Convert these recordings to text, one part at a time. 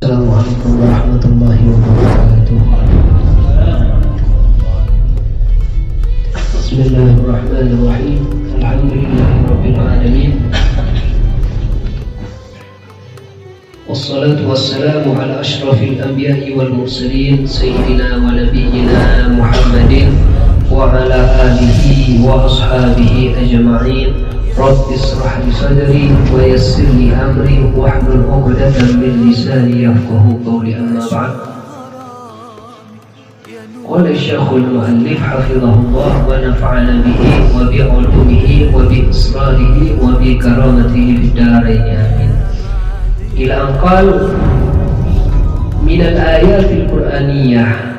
Assalamualaikum warahmatullahi wabarakatuh. Bismillahirrahmanirrahim. Alhamdulillahirabbil alamin. Wassalatu wassalamu ala asyrafil anbiya'i wal mursalin sayyidina wa nabiyyina Muhammadin wa ala alihi wa ashabihi ajma'in. Rabbi israh li sadri wa yassir li amri wahlul 'uqdatam min lisani yafqahu qawli, amma ba'd. Qala Syekhul Mu'allif hafizahullah wa nafa'ana bihi wa bi 'ulumihi wa bi israrihi wa bi karamatihi fid dharain amin. Ila an qala min al-ayatil qur'aniyah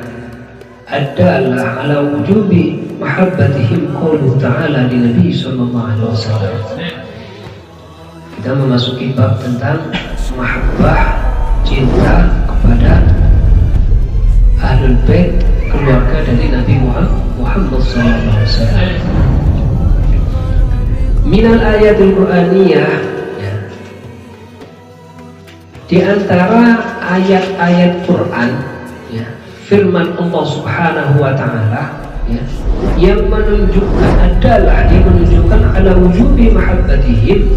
ad-dallah ala wujubi mahabbatihim qauluhu ta'ala li Nabi sallallahu alaihi wasallam. Kita memasuki bab tentang mahabbah, cinta kepada ahlul bait, keluarga dari Nabi Muhammad sallallahu alaihi wasallam. Minal ayatul qur'aniyah, di antara ayat-ayat Quran, firman Allah Subhanahu wa taala, yang menunjukkan menunjukkan ala wujubi mahabbatihim,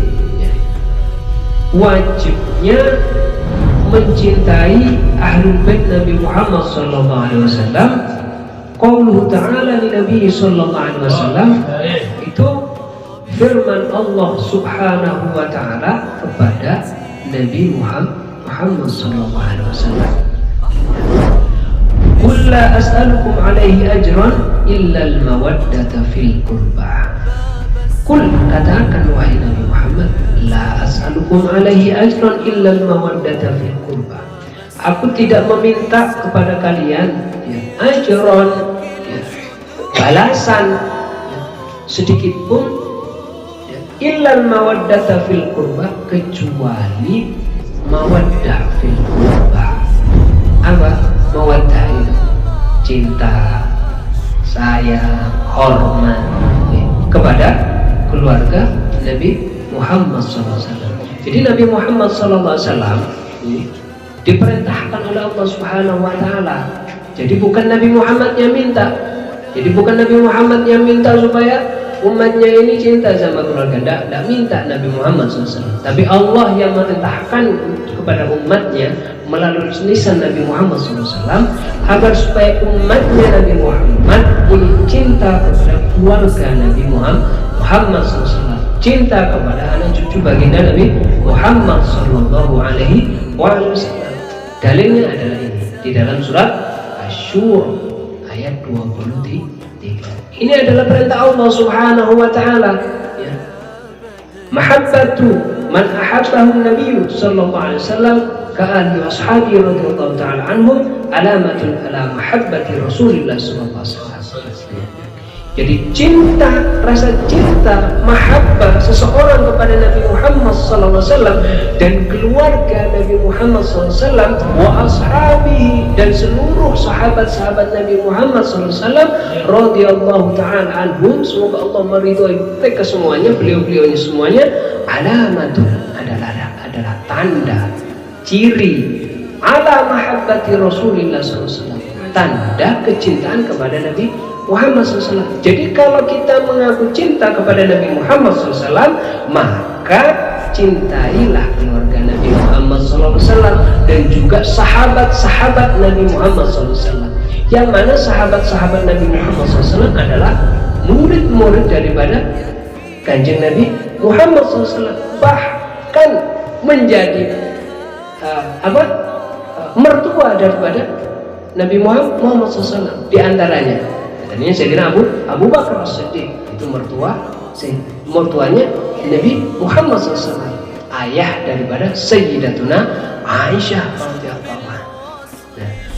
wajibnya mencintai ahlul bait Nabi Muhammad sallallahu alaihi wasallam. Qauluhu ta'ala li Nabi sallallahu alaihi wasallam, itu firman Allah Subhanahu wa taala kepada Nabi Muhammad sallallahu alaihi wasallam. Qul la as'alukum alaihi ajran illa al-mawaddata fil qurbah. Qul, katakan wahai Nabi Muhammad, la as'alukum alaihi ajran illa al-mawaddata fil qurbah. Aku tidak meminta kepada kalian ajran, balasan sedikit pun, illa al-mawaddata fil qurbah, kecuali mawaddah fil qurbah. Apa mawaddah itu? Cinta, sayang, hormat kepada keluarga Nabi Muhammad SAW. Jadi Nabi Muhammad SAW diperintahkan oleh Allah Subhanahu wa taala. Jadi bukan Nabi Muhammad yang minta. Jadi bukan Nabi Muhammad yang minta supaya umatnya ini cinta sama keluarga. Tidak minta Nabi Muhammad SAW. Tapi Allah yang merintahkan kepada umatnya melalui lisan Nabi Muhammad SAW agar supaya umatnya Nabi Muhammad ini cinta kepada keluarga Nabi Muhammad SAW, cinta kepada anak cucu baginda Nabi Muhammad Sallallahu Alaihi Wasallam. Dalilnya adalah ini di dalam surat Asy-Syura ayat 23. Ini adalah perintah Allah Subhanahu wa taala. Mahabbatu man ahabbahu Nabi sallallahu alaihi wasallam ka'ali ashabi radhiyallahu ta'ala anhum alamatun ala mahabbati Rasulillah sallallahu alaihi wasallam. Jadi cinta, rasa cinta, mahabbah seseorang kepada Nabi Muhammad sallallahu alaihi wasallam dan keluarga Nabi Muhammad sallallahu alaihi wasallam wa ashabihi, dan seluruh sahabat-sahabat Nabi Muhammad sallallahu alaihi wasallam radhiyallahu ta'ala anhum, semoga Allah meridhai mereka semuanya, beliau-beliaunya semuanya, alamatun adalah tanda, ciri ala mahabbati Rasulillah sallallahu alaihi wasallam, tanda kecintaan kepada Nabi Muhammad SAW. Jadi kalau kita mengaku cinta kepada Nabi Muhammad SAW, maka cintailah keluarga Nabi Muhammad SAW dan juga sahabat-sahabat Nabi Muhammad SAW. Yang mana sahabat-sahabat Nabi Muhammad SAW adalah murid-murid daripada Kanjeng Nabi Muhammad SAW, bahkan menjadi mertua daripada Nabi Muhammad SAW. Di antaranya katanya Sayyidina Abu Bakar As-Siddiq, itu mertuanya Nabi Muhammad SAW, ayah daripada Sayyidatuna Aisyah radhiyallahu anha.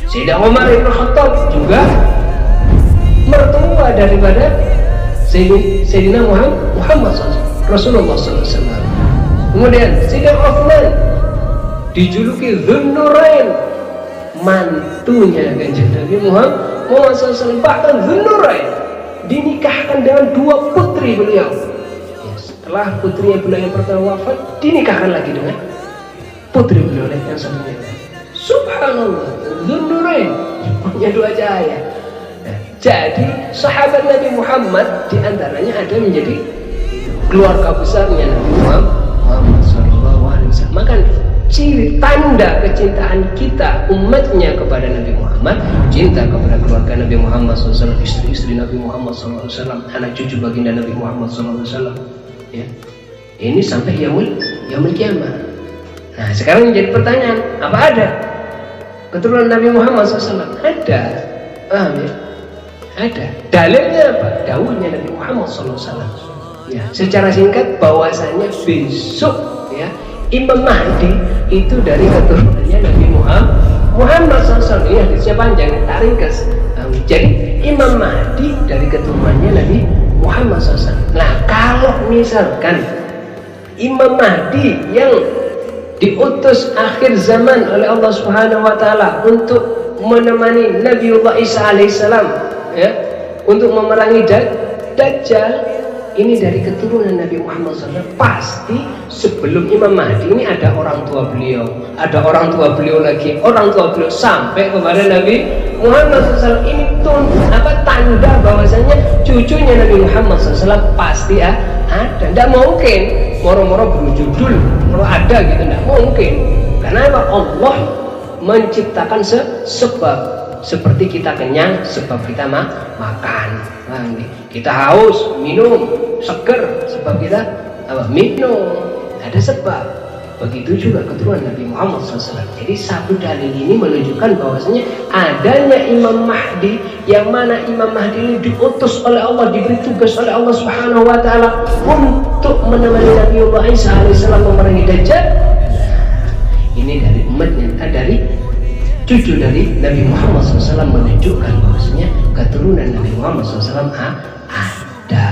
Sayyidina Umar bin Khattab juga mertua daripada Sayyidina Muhammad SAW, Rasulullah SAW. Kemudian Sayyidina Uthman dijuluki Dzun-Nurain, mantunya Kanjeng Nabi Muhammad SAW. Bahkan Dzun-Nurain dinikahkan dengan dua putri beliau. Setelah putrinya beliau yang pertama wafat, dinikahkan lagi dengan putri beliau yang satunya, subhanallah, Dzun-Nurain, punya dua cahaya. Nah, jadi sahabat Nabi Muhammad diantaranya ada yang menjadi keluarga besarnya Nabi Muhammad SAW. Maka ciri tanda kecintaan kita umatnya kepada Nabi Muhammad, cinta kepada keluarga Nabi Muhammad SAW, istri-istri Nabi Muhammad SAW, anak cucu baginda Nabi Muhammad SAW. Ya. Ini sampai yaumul kiamah. Nah, sekarang menjadi pertanyaan, apa ada keturunan Nabi Muhammad SAW? Ada. Paham ya? Ada. Dalilnya apa? Dawuhnya Nabi Muhammad SAW. Ya, secara singkat bahwasanya besok ya Imam Mahdi itu dari keturunannya Nabi Muhammad SAW. Ini hadisnya panjang, tak ringkas. Jadi Imam Mahdi dari keturunannya Nabi Muhammad SAW. Nah, kalau misalkan Imam Mahdi yang diutus akhir zaman oleh Allah Subhanahu wa taala untuk menemani Nabiullah Isa alaihissalam ya, untuk memerangi Dajjal, ini dari keturunan Nabi Muhammad SAW. Pasti sebelum Imam Mahdi ini ada orang tua beliau, ada orang tua beliau lagi, orang tua beliau sampai kepada Nabi Muhammad SAW. Ini tanda bahwasanya cucunya Nabi Muhammad SAW pasti ada. Tidak mungkin moro-moro berjudul kalau ada gitu, tidak mungkin. Karena apa? Allah menciptakan sebab. Seperti kita kenyang sebab kita makan, kita haus minum, seger sebab kita minum, ada sebab. Begitu juga keturunan Nabi Muhammad SAW. Jadi satu dalil ini menunjukkan bahwasanya adanya Imam Mahdi, yang mana Imam Mahdi ini diutus oleh Allah, diberi tugas oleh Allah Subhanahu wa taala untuk menemani Nabiullah Isa alaihissalam memerangi Dajjal. Ini dari umatnya, dari cucu dari Nabi Muhammad SAW, menunjukkan bahwasanya keturunan Nabi Muhammad SAW ada.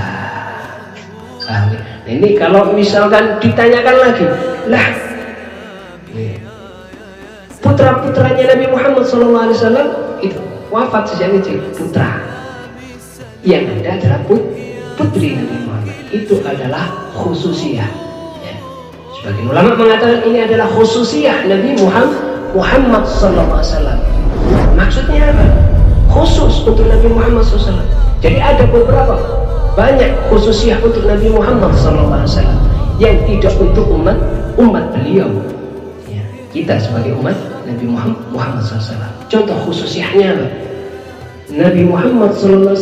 Nah, ini kalau misalkan ditanyakan lagi, lah putra-putranya Nabi Muhammad SAW itu wafat sejak kecil, putra. Yang ada adalah putri Nabi Muhammad. Itu adalah khususiyah. Ya. Sebagian ulama mengatakan ini adalah khususiyah Nabi Muhammad SAW. Maksudnya apa? Khusus untuk Nabi Muhammad SAW. Jadi ada beberapa banyak khususiyah untuk Nabi Muhammad SAW yang tidak untuk umat beliau. Ya, kita sebagai umat Nabi Muhammad SAW. Contoh khususiyahnya apa? Nabi Muhammad SAW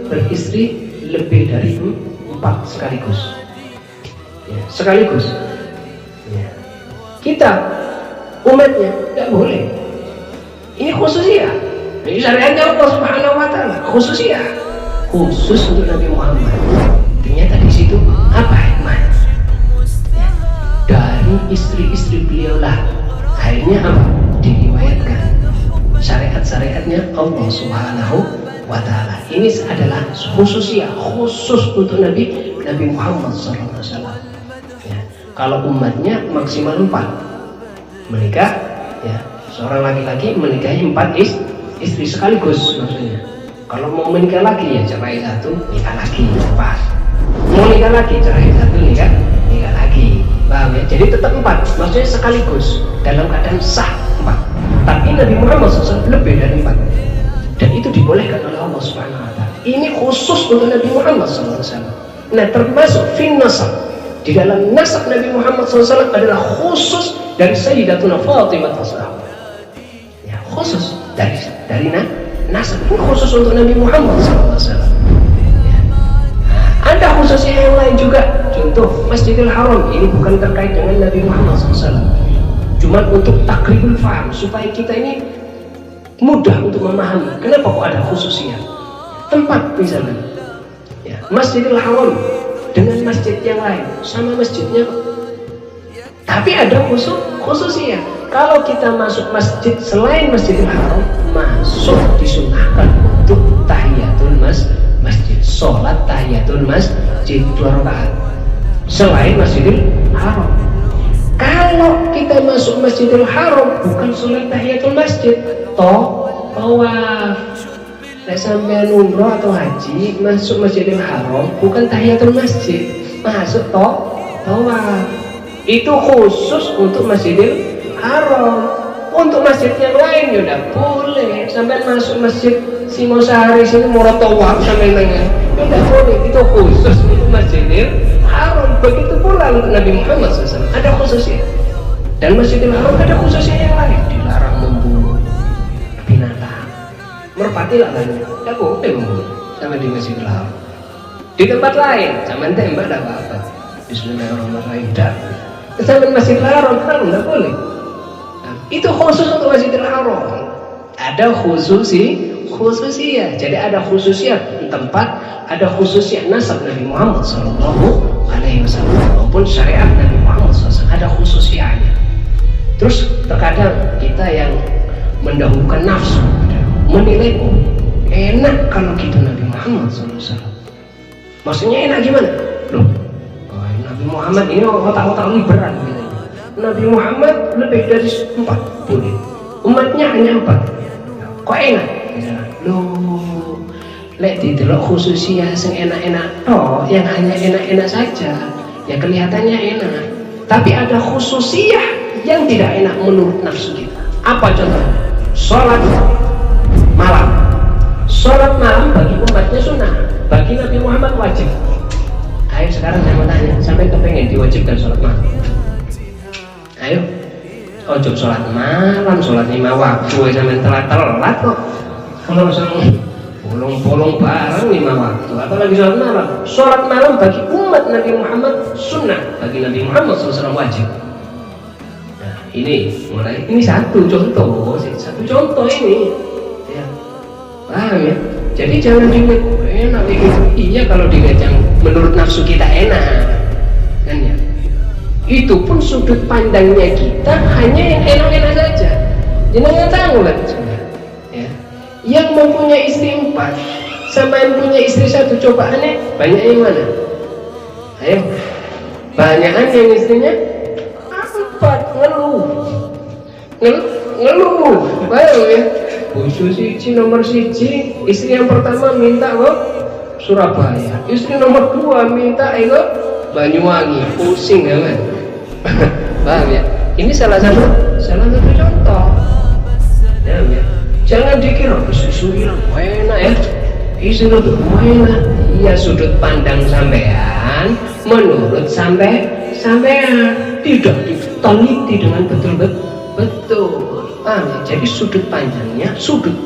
beristri lebih dari 4 sekaligus. Ya, sekaligus. Ya. Kita umatnya tidak boleh. Ini khususiyah. Ini syariatnya Allah Subhanahu wa taala. Khususiyah. Khusus untuk Nabi Muhammad. Ternyata di situ apa hikmahnya? Ya. Dari istri-istri beliau lah akhirnya apa? Diriwayatkan syariat-syariatnya Allah Subhanahu wa taala. Ini adalah khususiyah, khusus untuk Nabi Muhammad SAW. Ya. Kalau umatnya maksimal 4 menikah, ya, seorang laki-laki menikahi 4 istri sekaligus maksudnya. Kalau mau menikah lagi ya cerai 1, nikah lagi, pas. Mau nikah lagi, cerai 1, nikah lagi. Paham ya? Jadi tetap 4, maksudnya sekaligus dalam keadaan sah 4. Tapi Nabi Muhammad SAW lebih dari 4. Dan itu dibolehkan oleh Allah Subhanahu wa taala. Ini khusus untuk Nabi Muhammad SAW. Nah, termasuk fin nasab. Di dalam nasab Nabi Muhammad SAW adalah khusus dari Sayyidatuna Fatimah Zahra. Ya, khusus dari nasab. Ini khusus untuk Nabi Muhammad SAW. Ya. Ada khususnya yang lain juga. Contoh Masjidil Haram, ini bukan terkait dengan Nabi Muhammad SAW. Cuma untuk takribul faham, supaya kita ini mudah untuk memahami. Kenapa kok ada khususnya? Tempat misalnya, ya, Masjidil Haram dengan masjid yang lain sama masjidnya, tapi ada khususnya. Kalau kita masuk masjid selain Masjidil Haram, masuk disunahkan untuk tahiyatul masjid, sholat tahiyatul masjid 2 rakaat selain Masjidil Haram. Kalau kita masuk Masjidil Haram bukan sholat tahiyatul masjid, tawaf. Nah, sampai umroh atau haji masuk Masjidil Haram bukan tahiyatul masjid, masuk tawaf. Itu khusus untuk Masjidil Haram. Untuk masjid yang lain ya udah boleh. Sampai masuk masjid Singosari sini murah tawaf sampai nengah, tidak boleh. Itu khusus untuk Masjidil Haram. Begitu pula untuk Nabi Muhammad SAW ada khususnya. Dan Masjidil Haram ada khususnya yang lain. Dilarang membunuh binatang, merpati lah kan, tidak boleh membunuh sampai di Masjidil Haram. Di tempat lain, sama tembak tidak apa-apa. Bismillahirrahmanirrahim. Sampai Masjidil Haram tidak boleh. Itu khusus untuk Masjidil Haram. Ada khususiyah. Jadi ada khususiyah tempat, ada khususiyah nasab Nabi Muhammad SAW maupun syariat Nabi Muhammad SAW, ada khususiyahnya. Terus terkadang kita yang mendahulukan nafsu menilai enak kalau gitu Nabi Muhammad SAW. Maksudnya enak gimana? Loh, Nabi Muhammad ini otak-otak liberal gitu. Nabi Muhammad lebih dari 40, umatnya hanya 4. Kok enak? Loh, lek didelok khususnya yang enak-enak, yang hanya enak-enak saja, ya kelihatannya enak. Tapi ada khususiyah yang tidak enak menurut nafsu kita. Apa contohnya? Sholat malam. Sholat malam bagi umatnya sunnah, bagi Nabi Muhammad wajib. Ayo sekarang saya mau tanya, sampai kepengen diwajibkan sholat malam? Ayo, ojo sholat malam, sholat 5 waktu, sampai telat kok. Kalau sama bolong-bolong bareng 5 waktu, apalagi sholat malam. Sholat malam bagi umat Nabi Muhammad sunnah, bagi Nabi Muhammad SAW wajib. Nah, ini satu contoh ini. Ya. Paham ya? Jadi jangan dilihat enak begitu. Iya kalau dilihat yang menurut nafsu kita enak, kan ya? Itu pun sudut pandangnya kita hanya yang enak-enak saja. Jangan tahu lah ya. Yang mempunyai istri 4 sama yang punya istri 1, coba aneh, banyak yang mana? Ayo, banyakan yang istrinya 4, ngeluh, baik ya. Busu siji nomor 1, istri yang pertama minta kok Surabaya, istri nomor 2 minta kok Banyuwangi, pusing ya kan? Paham ya? Ini salah satu contoh. Ya, ya. Jangan dikira sesuai enak ya. Sudut enak. Iya sudut pandang sampean menurut sampean tidak diteliti dengan betul. Paham ya? Jadi sudut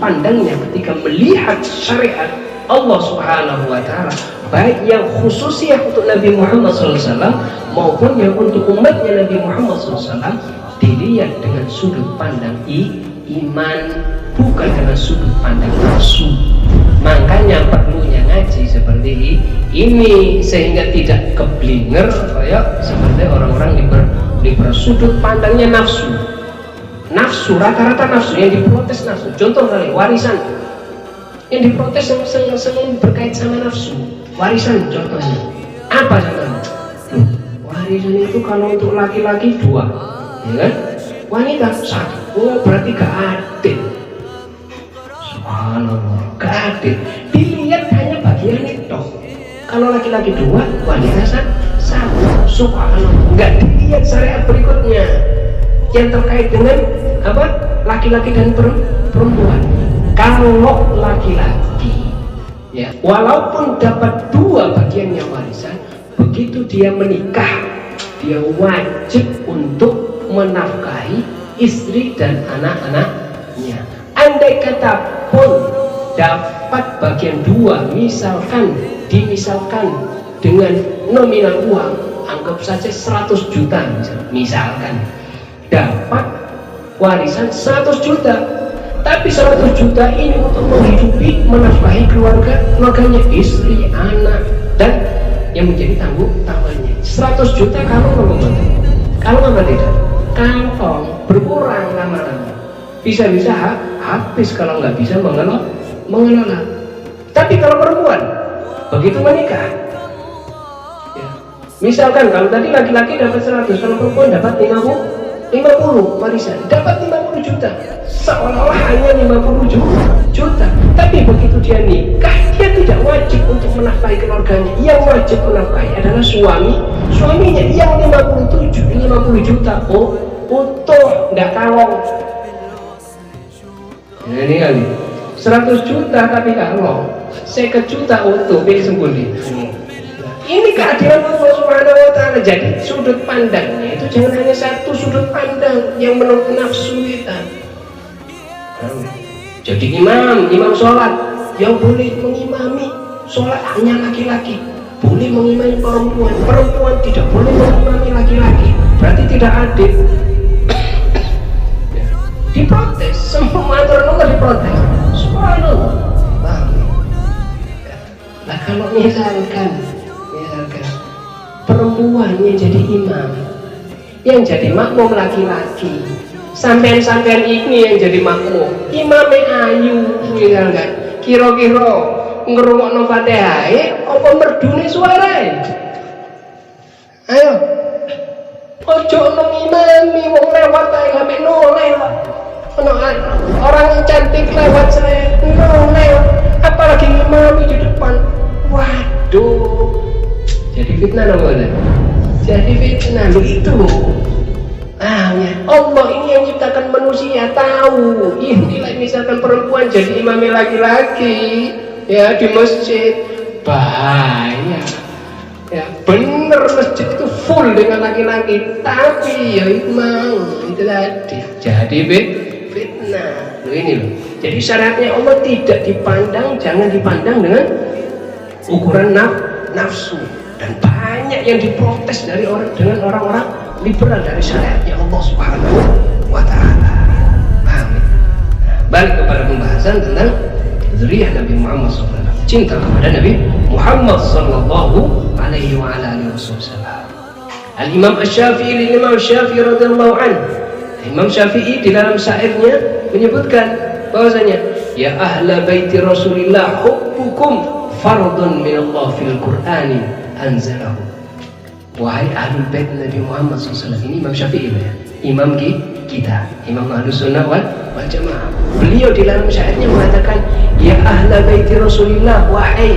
pandangnya ketika melihat syariat Allah Subhanahu wa Ta'ala, baik yang khususnya untuk Nabi Muhammad SAW maupun yang untuk umatnya Nabi Muhammad SAW, dilihat dengan sudut pandang iman, bukan dengan sudut pandang nafsu. Makanya perlunya ngaji seperti ini sehingga tidak keblinger kayak seperti orang-orang liber sudut pandangnya nafsu, rata-rata nafsu yang diprotes nafsu. Contoh kali warisan yang diprotes yang berkait sama nafsu, warisan contohnya. Apa contohnya? Warisan itu kalau untuk laki-laki 2, ya kan? Wanita 1, berarti gak adil. Subhanallah, gak adil. Dilihat hanya bagian itu. Kalau laki-laki 2, wanita 1. Subhanallah, nggak dilihat syariat berikutnya yang terkait dengan apa? Laki-laki dan perempuan. Kalau laki-laki ya, walaupun dapat 2 bagiannya warisan, begitu dia menikah, dia wajib untuk menafkahi istri dan anak-anaknya. Andai kata pun dapat bagian 2, dimisalkan dengan nominal uang, anggap saja 100 juta misalkan, dapat warisan 100 juta, tapi 100 juta ini untuk menghidupi, menafkahi keluarganya, istri, anak, dan yang menjadi tanggungannya. 100 juta kalau nggak tidak, kantong berkurang lama-lama, bisa-bisa habis kalau nggak bisa mengelola. Tapi kalau perempuan begitu menikah, ya, misalkan kalau tadi laki-laki dapat 100, kalau perempuan dapat 50 warisan, dapat 50 juta, seolah-olah hanya 50 juta. Tapi begitu dia nikah, dia tidak wajib untuk menafkahi keluarganya. Yang wajib menafkahi adalah suaminya yang 50 juta. Oh, utuh, tidak kalong. Nah, ini kali 100 juta tapi kalau 50 juta untuk pilih sembunyi. Ini keadilan Allah Subhanahu wa Ta'ala. Jadi sudut pandangnya itu jangan hanya satu sudut pandang yang menurut nafsu kita. Jadi imam sholat yang boleh mengimami sholat hanya laki-laki, boleh mengimami perempuan, perempuan tidak boleh mengimami laki-laki, berarti tidak adil. Diprotes, semua aturan Allah diprotes. Subhanallah. Nah kalau misalkan perempuannya jadi imam, yang jadi makmum laki-laki, sampean-sampean ini yang jadi makmum, imamnya ayu, misalkan, kira-kira ngerungokno Fatihah, apa merdune suara? Ayo, ojo mengimami, wong lewat ae sampe noleh. Orang yang cantik lewat saya noleh, apalagi ngimami di depan. Waduh, jadi fitnah namanya. Jadi fitnah lo itu loh. Ya. Allah ini yang ciptakan manusia tahu. Inilah misalkan perempuan jadi imam laki-laki ya di masjid, bahaya. Ya bener, masjid itu full dengan laki-laki, tapi ya imam itu tadi jadi fitnah. Loh ini loh. Jadi syariatnya Allah tidak dipandang, jangan dipandang dengan ukuran nafsu. Dan banyak yang diprotes dari orang-orang liberal dari syariatnya Allah Subhanahu wa Ta'ala. Paham? Balik kepada pembahasan tentang zuriyah Nabi Muhammad SAW, cinta kepada Nabi Muhammad sallallahu alaihi wa alihi wasallam. Al-Imam Asy-Syafi'i, Imam Syafi'i radhiyallahu anhu, Imam Syafi'i di dalam syairnya menyebutkan bahwasanya ya ahla baiti Rasulillah hubbukum fardun minallah fil Qur'ani anzalahu. Wahai ahlul bait Nabi Muhammad SAW, ini Imam Syafi'i ya, imam kita, imam Ahlus Sunnah wal Jamaah. Beliau di dalam syairnya mengatakan ya ahla baiti Rasulillah, wahai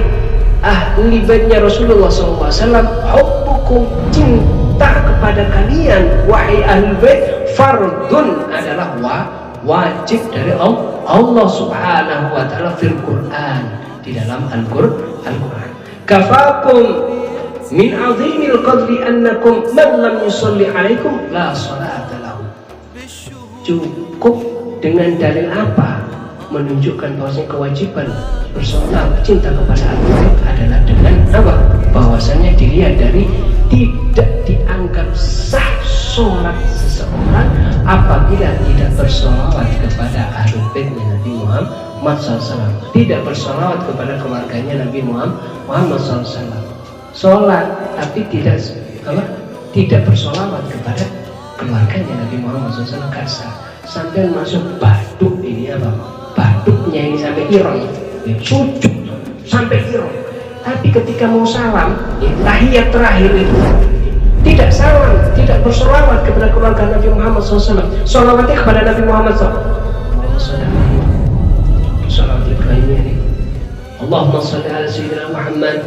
ahli baitnya Rasulullah SAW, hubbukum, cinta kepada kalian wahai ahli bait, fardun adalah wajib dari Allah Subhanahu wa Ta'ala fil Quran, di dalam Al-Quran. Kafakum min azimil qadri annakum man lam yusalli alaikum la salata lahu. Cukup dengan dalil apa menunjukkan bahwasanya kewajiban bersolat, cinta kepada Al-Quran adalah dengan apa? Bahwasanya dilihat dari tidak dianggap sah sholat seseorang apabila tidak bersolawat kepada ahlul baitnya Nabi Muhammad SAW, tidak bersolawat kepada keluarganya Nabi Muhammad SAW. Sholat tapi tidak bersolawat kepada keluarganya Nabi Muhammad SAW kan sah. Sampai masuk baduk ini apa? Baduknya ini sampai irong, sujud sampai irong. Tapi ketika mau salam, tahiyat terakhir itu tidak salam, tidak bersolawat kepada keluarga Nabi Muhammad SAW. Solawatnya kepada Nabi Muhammad SAW. Salawat Ibrahim ini. Allahumma sholli ala Sayyidina Muhammad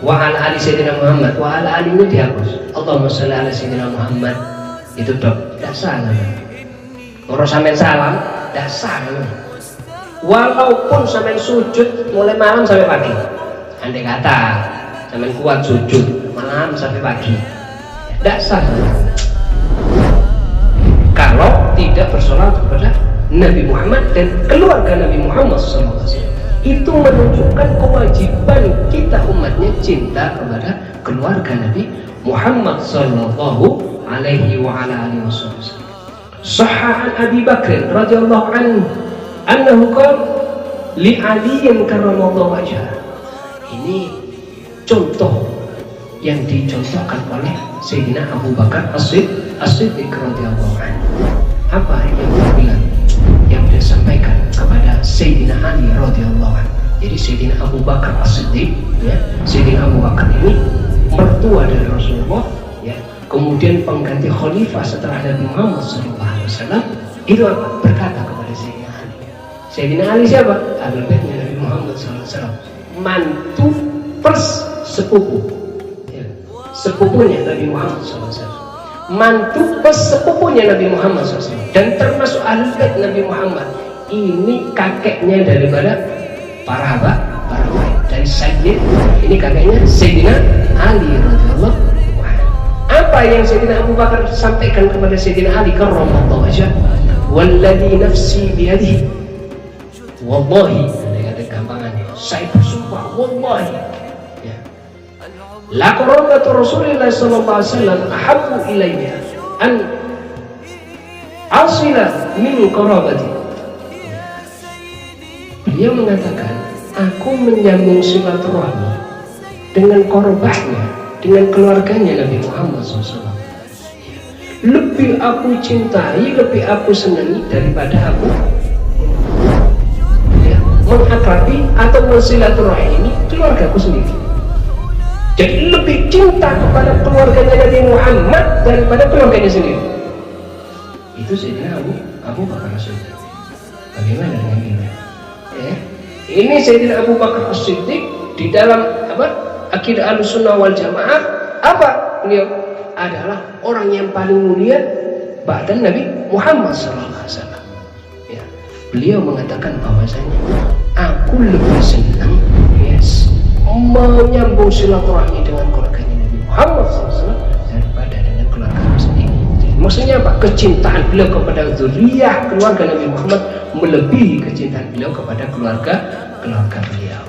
wa ala ali Sayyidina Muhammad, wa ala ali ini dihapus. Allahumma sholli ala Sayyidina Muhammad. Itu dok, tidak salah. Orang sampai salam, tidak salah. Walaupun sampai sujud mulai malam sampai pagi, andai kata sampai kuat sujud malam sampai pagi, tidak salah. Kalau tidak bersolawat kepada Nabi Muhammad dan keluarga Nabi Muhammad SAW, itu menunjukkan kewajiban kita umatnya cinta kepada keluarga Nabi Muhammad SAW. Alaihi wa ala alihi wasallam. Sahha an Abi Bakr radhiyallahu anhu annahu qala li aliyin karramallahu wajhah. Ini contoh yang dicontohkan oleh Sayyidina Abu Bakar As-Siddiq radhiyallahu anhu. Apa yang dia bilang, yang dia sampaikan kepada Sayyidina Ali radhiyallahu anhu. Jadi Sayyidina Abu Bakar As-Siddiq, ya, Sayyidina Abu Bakar ini mertua dari Rasulullah, ya. Kemudian pengganti khalifah setelah Nabi Muhammad SAW, itu apa? Berkata kepada Sayyidina Ali. Sayyidina Ali siapa? Ahlul baitnya Nabi Muhammad SAW, mantu plus sepupu, ya, sepupunya Nabi Muhammad SAW. mantu sepupunya Nabi Muhammad SAW, dan termasuk ahli bait Nabi Muhammad. Ini kakeknya daripada para bait dari Sayyid, ini kakeknya Sayyidina Ali radhiyallahu anhu. Apa yang Sayyidina Abu Bakar sampaikan kepada Sayyidina Ali karramallahu wajhah, walladzi nafsi biyadihi, wallahi, ada gampangannya, saya bersumpah wallahi, ya, la karamatu Rasulillah sallallahu alaihi wasallam ahabbu ilayya an asila min qarabati. Beliau mengatakan, aku menyambung silaturahmi dengan korbannya, dengan keluarganya Nabi Muhammad SAW. Lebih aku cintai, lebih aku senangi daripada aku mengakrabi atau mensilaturahimi keluargaku sendiri. Jadi lebih cinta kepada keluarganya Nabi Muhammad daripada keluarganya sendiri. Itu Sayyidina Abu Bakar As-Siddiq. Bagaimana dengan ini? Ini Sayyidina Abu Bakar As-Siddiq di dalam akidah Ahlussunnah wal Jamaah. Apa? Beliau adalah orang yang paling mulia ba'da Nabi Muhammad SAW. Ya. Beliau mengatakan bahwasanya aku lebih senang menyambung silaturahmi dengan keluarganya Nabi Muhammad SAW daripada dengan keluarga sendiri. Maksudnya apa? Kecintaan beliau kepada zuriyah keluarga Nabi Muhammad melebihi kecintaan beliau kepada keluarga beliau.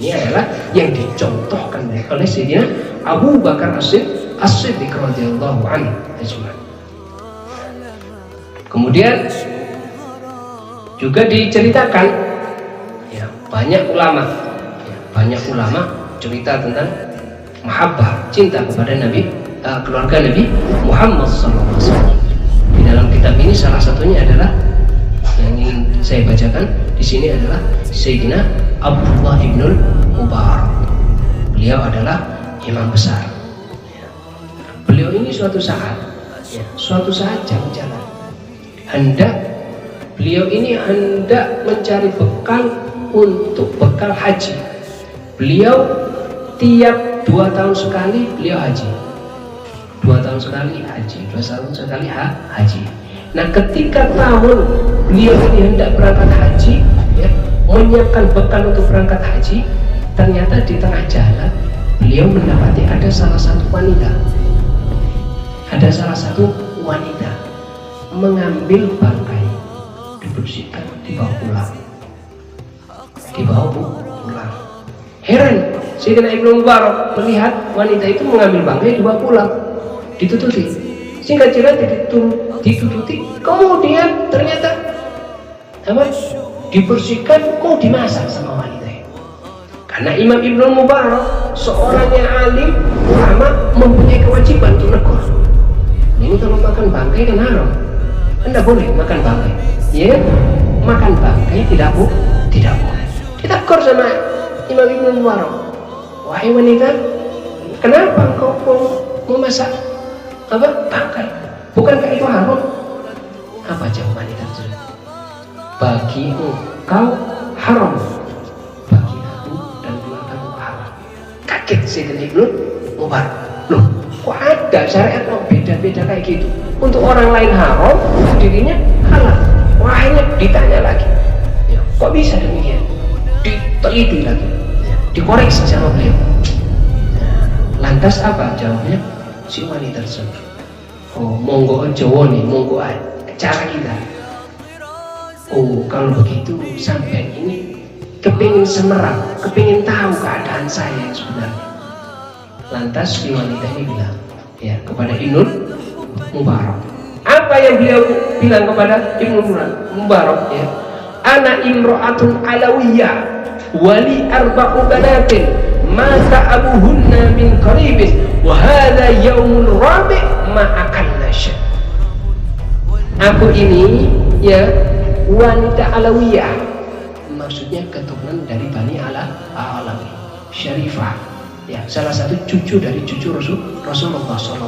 Ini adalah yang dicontohkan oleh Sayyidina Abu Bakar As-Siddiq radhiyallahu anhu ajma'in. Kemudian juga diceritakan, ya, banyak ulama cerita tentang mahabbah, cinta kepada keluarga Nabi Muhammad SAW. Di dalam kitab ini salah satunya adalah yang ingin saya bacakan di sini adalah Sayyidina Abdullah ibnul Mubarak. Beliau adalah imam besar. Beliau ini suatu saat jalan-jalan, beliau ini hendak mencari bekal untuk bekal haji. Beliau tiap 2 tahun sekali beliau haji. 2 tahun sekali haji, 2 tahun sekali haji. Nah, ketika tahun beliau ini hendak berangkat haji, ya, menyiapkan bekal untuk berangkat haji, ternyata di tengah jalan beliau mendapati ada salah satu wanita mengambil bangkai, dibersihkan, dibawa pulang. Heran Sayyidina Ibnu Mubarak melihat wanita itu mengambil bangkai dibawa pulang, ditututi. Singkat cerita ditututi, kemudian ternyata dibersihkan, mau dimasak sama wanita itu. Karena Imam Ibnu Mubarak seorang yang alim, ulama, mempunyai kewajiban untuk negur. Ini kalau makan bangkai kan haram, Anda boleh makan bangkai, ya, makan bangkai tidak boleh. Ditegur sama Imam Ibnu Mubarak, wahai wanita, kenapa kau memasak bangkai? Bukankah itu haram? Apa jawab wanita tersebut? Bagi engkau haram, bagi aku dan keluargaku haram. Kaget Sayyidina Ibnu Mubarak. Loh, kok ada syariat kok beda-beda kayak gitu? Untuk orang lain haram, untuk dirinya halal. Wah, akhirnya ditanya lagi, ya, kok bisa demikian? Diteliti lagi, ya, dikoreksi sama beliau. Nah, lantas apa jawabnya si wanita tersebut? Oh, monggo Jawa nih, monggo cara kita. Oh, kalau begitu sampai ini kepingin semerap, kepingin tahu keadaan saya yang sebenarnya. Lantas si wanita ini bilang, ya, kepada Ibnu Mubarak. Apa yang beliau bilang kepada Ibnu Mubarak, ya? Ana imra'atun alawiyah wali arba'u banatin mata abuhunna min qaribin wa hadha yaumul rabi' ma akalna syai'. Aku ini, ya, wanita alawiyah, maksudnya keturunan dari Bani Alawi Syarifah, ya, salah satu cucu dari cucu Rasulullah SAW.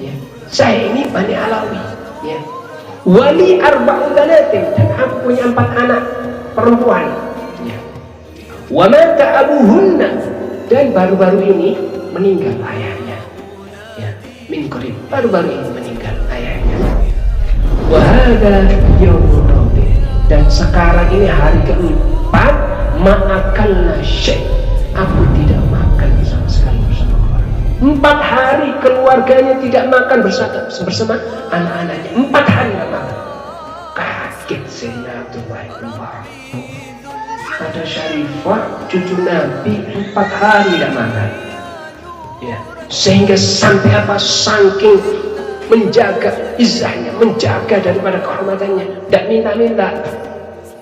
Ya, saya ini Bani Alawi, ya, wali arba'u banatin, dan aku punya 4 anak perempuan, ya. Wa mata abuhunna, dan baru-baru ini meninggal ayahnya, ya, min qarib, baru-baru ini meninggal ayahnya. Wa hadza yaumur rabi, dan sekarang ini hari keempat, ma'akalna syai', aku tidak makan sama sekali bersama keluarga. 4 hari keluarganya tidak makan bersama anak-anaknya. 4 hari tidak makan. Kaget Sayyidina Abdullah bin Mubarak. Ada Syarifah, cucu Nabi, 4 hari tidak makan. Ya. Sehingga sampai apa? Saking menjaga izzahnya, menjaga daripada kehormatannya, tidak minta-minta.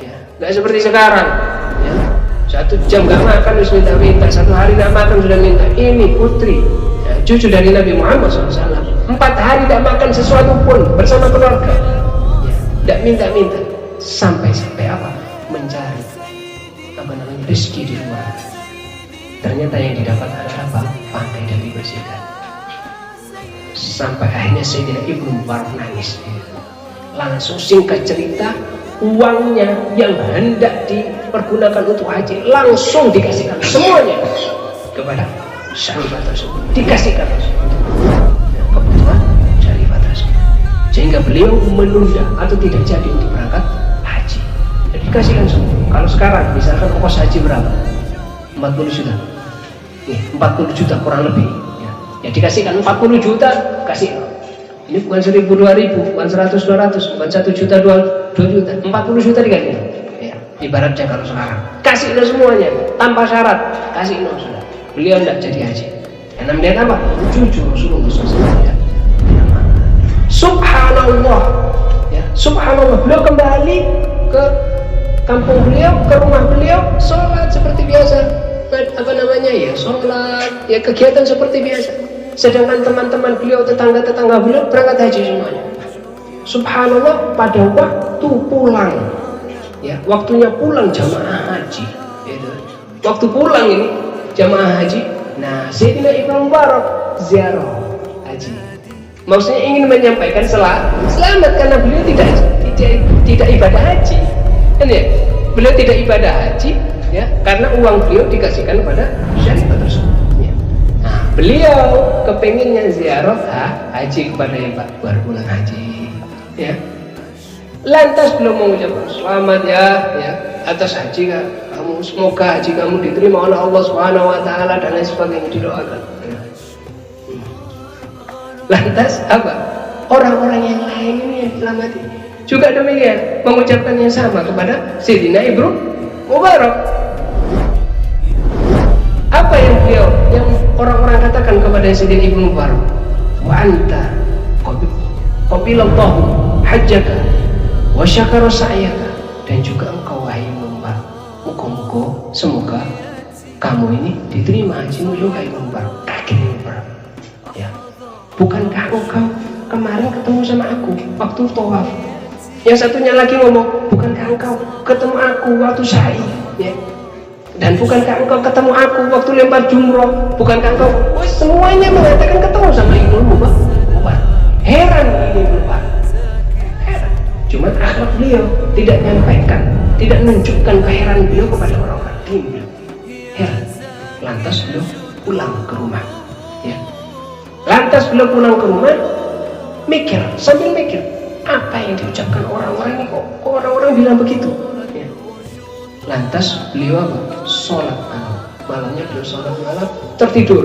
Ya. Tidak seperti sekarang. Ya. 1 jam nggak makan harus minta-minta, 1 hari nggak makan sudah minta. Ini putri, ya, cucu dari Nabi Muhammad SAW, 4 hari tidak makan sesuatu pun bersama keluarga, ya, tidak minta-minta, sampai apa? Mencari rezeki di luar. Ternyata yang didapat adalah apa? Pantai dan dibersihkan. Sampai akhirnya Sayyidina Ibnu Mubarak nangis. Langsung singkat cerita, uangnya yang hendak dipergunakan untuk haji langsung dikasihkan semuanya kepada Syarifah tersebut. Dikasihkan kebutuhan Syarifah tersebut, sehingga beliau menunda atau tidak jadi untuk berangkat haji. Jadi dikasihkan semua. Kalau sekarang misalkan ongkos haji berapa? 40 juta. Nih, 40 juta kurang lebih. Ya dikasihkan 40 juta, kasih. Ini bukan 1000, 2000, bukan 100, 200, bukan 1 juta, 2 juta, 40 juta dikasih. Ya, ibaratnya kalau sekarang kasih semuanya tanpa syarat, kasih sudah. Beliau tidak jadi haji. Karena melihat apa? Jujur Rasulullah SAW. Ya. Subhanallah. Ya, subhanallah. Beliau kembali ke kampung beliau, ke rumah beliau, sholat seperti biasa. Sholat, ya kegiatan seperti biasa. Sedangkan teman-teman beliau, tetangga-tetangga beliau berangkat haji semuanya. Subhanallah, pada waktu pulang, ya waktunya pulang jamaah haji, gitu. Waktu pulang ini jamaah haji, nah Sayyidina Ibnu Mubarak ziarah haji. Maksudnya ingin menyampaikan selamat karena beliau tidak ibadah haji, kan ya? Beliau tidak ibadah haji, ya karena uang beliau dikasihkan kepada Syarifah tersebut. Beliau kepengennya ziarah haji kepada yang baru pulang haji, ya. Lantas beliau mengucapkan selamat ya atas haji kamu, semoga haji kamu diterima oleh Allah Subhanahu Wa Taala dan lain sebagainya, didoakan. Ya. Lantas apa? Orang-orang yang lain ini yang diselamati juga demikian mengucapkan yang sama kepada Sayyidina Ibnu Mubarak. Apa yang orang-orang katakan kepada Sayyidina Ibnu Mubarak? Wa anta qabilallahu hajjaka wa syakara sa'yaka, dan juga engkau wahai Mubarak, muga-muga semoga kamu ini diterima hajimu juga Ibnu Mubarak. Kaget Ibnu Mubarak. Ya. Bukankah engkau kemarin ketemu sama aku waktu tawaf? Yang satunya lagi ngomong, bukankah engkau ketemu aku waktu sa'i? Ya. Dan bukankah engkau ketemu aku waktu lempar jumroh? Bukankah engkau? Semuanya mengatakan ketemu sama Ibnu Mubarak. Heran ini Ibnu Mubarak. Heran. Cuma akhlak beliau tidak menyampaikan, tidak menunjukkan keheranan beliau kepada orang-orang. Beliau heran. Lantas beliau pulang ke rumah. Ya. Lantas beliau pulang ke rumah, sambil mikir, apa yang diucapkan orang-orang ini, kok orang-orang bilang begitu? Ya. Lantas beliau apa? Sholat malam. Malamnya beliau sholat malam, tertidur.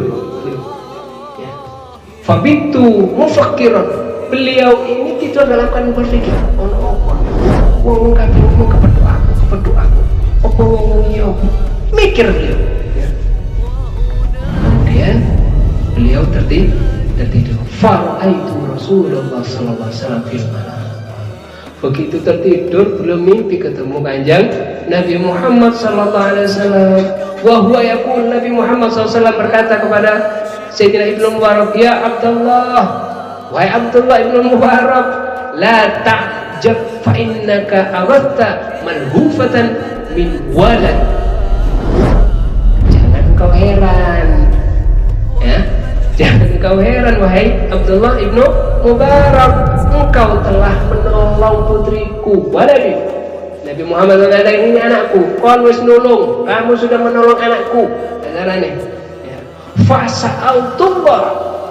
Ya. Fabitu mufakkiran. Beliau ini tidur dalam keadaan berpikir, wong kabeh mau kepedu aku. Apa wong iki opo? Mikir beliau. Ya. Kemudian beliau tertidur. Faraitu Rasulullah sallallahu alaihi wasallam fil manam. Begitu tertidur beliau mimpi ketemu Kanjeng Nabi Muhammad sallallahu alaihi wasallam. Wa huwa yaqul, Nabi Muhammad sallallahu alaihi wasallam berkata kepada Sayyidina Ibnu Mubarak, "Ya Abdullah, wahai Abdullah Ibnu Mubarak, la ta'jab fa innaka aradta malhufatan min walad." Jangan kau heran. Ya. Jangan kau heran wahai Abdullah Ibnu Mubarak, engkau telah menolong putriku. Waladi. Nabi Muhammad mengatakan, ini anakku. Kau harus nolong. Kamu sudah menolong anakku. Ajarannya. Ya. Fasa'altullah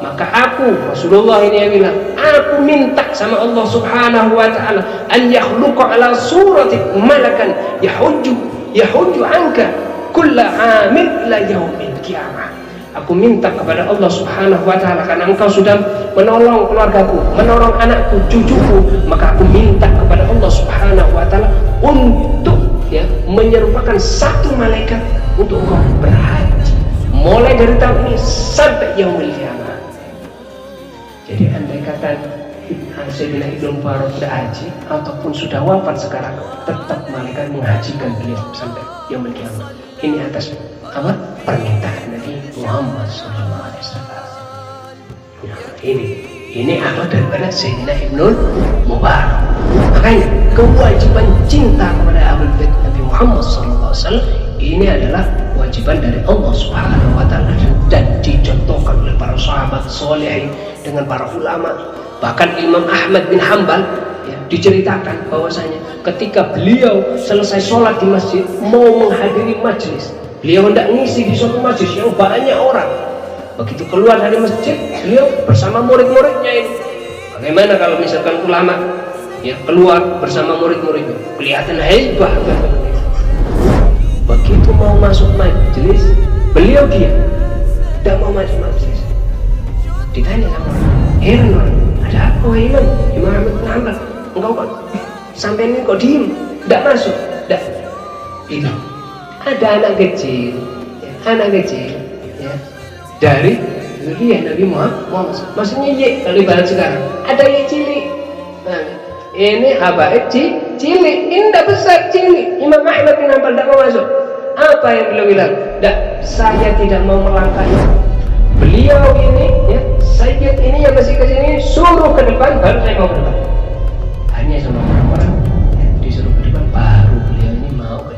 maka aku Rasulullah ini yang bilang, aku minta sama Allah Subhanahu wa taala an yakhluqa ala surati malakan yahujju anka kulla amin ila yaumil qiyamah. Aku minta kepada Allah Subhanahu wa taala, karena engkau sudah menolong keluargaku, menolong anakku, cucuku, maka aku minta kepada Allah Subhanahu wa taala untuk menyerupakan satu malaikat untuk engkau berhaji mulai dari tahun ini sampai yaumil qiyamah. Jadi andai kata Sayyidina Ibnu Mubarak sudah haji ataupun sudah wafat sekarang, tetap malaikat menghajikan beliau sampai yaumil qiyamah. Ini atas apa? Permintaan Nabi Muhammad SAW. Nah, ini apa daripada Sayyidina Ibnu Mubarak. Makanya kewajiban cinta kepada Ahlul Bait Nabi Muhammad SAW ini adalah kewajiban dari Allah Subhanahu wa taala, dan dicontohkan oleh para sahabat solehin dengan para ulama. Bahkan Imam Ahmad bin Hanbal diceritakan bahwasanya ketika beliau selesai sholat di masjid, mau menghadiri majlis, beliau hendak ngisi di suatu majlis yang banyak orang. Begitu keluar dari masjid, beliau bersama murid-muridnya ini. Bagaimana kalau misalkan ulama keluar bersama murid-muridnya, kelihatan hebat. Begitu mau masuk majlis, beliau diam, tidak mau masuk majlis. Ditanya sama orang, heran orang, ada apa Imam Ahmad bin Hanbal? Engkau kok sampai ini kok diem, tidak masuk, tidak. Itu ada anak kecil dari zuriyah Nabi Muhammad. Maksudnya kalau ibarat sekarang ada yang cilik. Nah, ini habaib cilik, ini tidak besar, cilik. Imam Ahmad bin Hanbal tidak mau masuk. Apa yang beliau bilang? Tidak, saya tidak mau melangkahi. Beliau ini, Sayyid ini yang masih ke sini, suruh ke depan, baru saya mau ke depan. Hanya sama orang-orang disuruh ke depan, baru beliau ini mau ke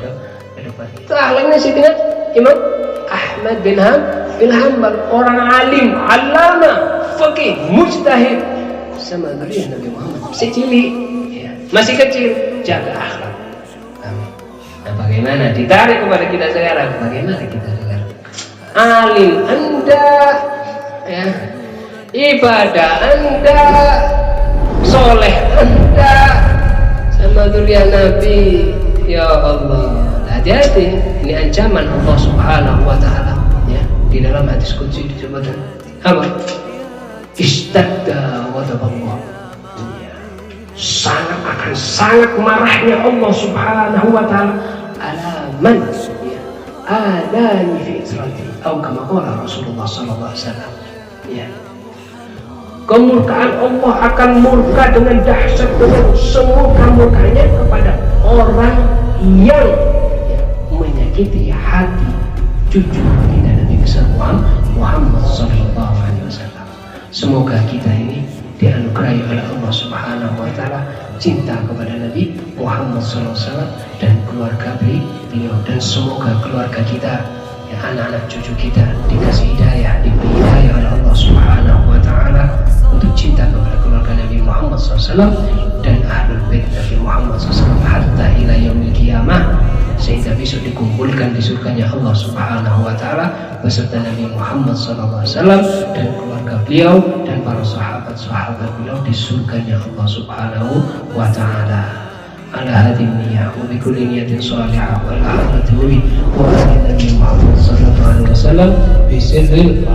depan. Itu akhlaknya Sayyidina Imam Ahmad bin Hanbal, orang alim, alama, faqih, mujtahid, sama zuriyah Nabi Muhammad. Masih cilik, masih kecil, jaga akhlak. Nah, bagaimana ditarik kepada kita sekarang? Bagaimana kita sekarang? Alim Anda, ibadah Anda, soleh Anda, sama zuriyah Nabi. Ya Allah, hati-hati. Ini ancaman Allah Subhanahu wa taala. Di dalam hadis qudsi disebutkan apa? Istadda ghadaballah. Sangat marahnya Allah Subhanahu wa taala ala man adani fi israti atau kama qala Rasulullah sallallahu alaihi wasallam. Kemurkaan Allah akan murka dengan dahsyat, dengan semurka-murkanya kepada orang yang menyakiti hati cucu kita Nabi besar Muhammad sallallahu alaihi wasallam. Semoga kita ini dianugerahi oleh Allah Subhanahu wa taala cinta kepada Nabi Muhammad sallallahu alaihi wasallam dan keluarga beliau, dan semoga keluarga kita, anak-anak cucu kita dikasih hidayah, diberi hidayah oleh Allah Subhanahu wa taala untuk cinta kepada keluarga Nabi Muhammad SAW dan Ahlul Bait Nabi Muhammad SAW hatta ila yaumil qiyamah, sehingga besok dikumpulkan di surganya Allah Subhanahu wa taala beserta Nabi Muhammad SAW dan keluarga beliau dan para sahabat-sahabat beliau di surganya Allah Subhanahu wa taala. Ala hadhihi niyyah wa bi kulli niyatin shalihah wal akhiratu wa Nabi Muhammad sallallahu alaihi wasallam bi sirril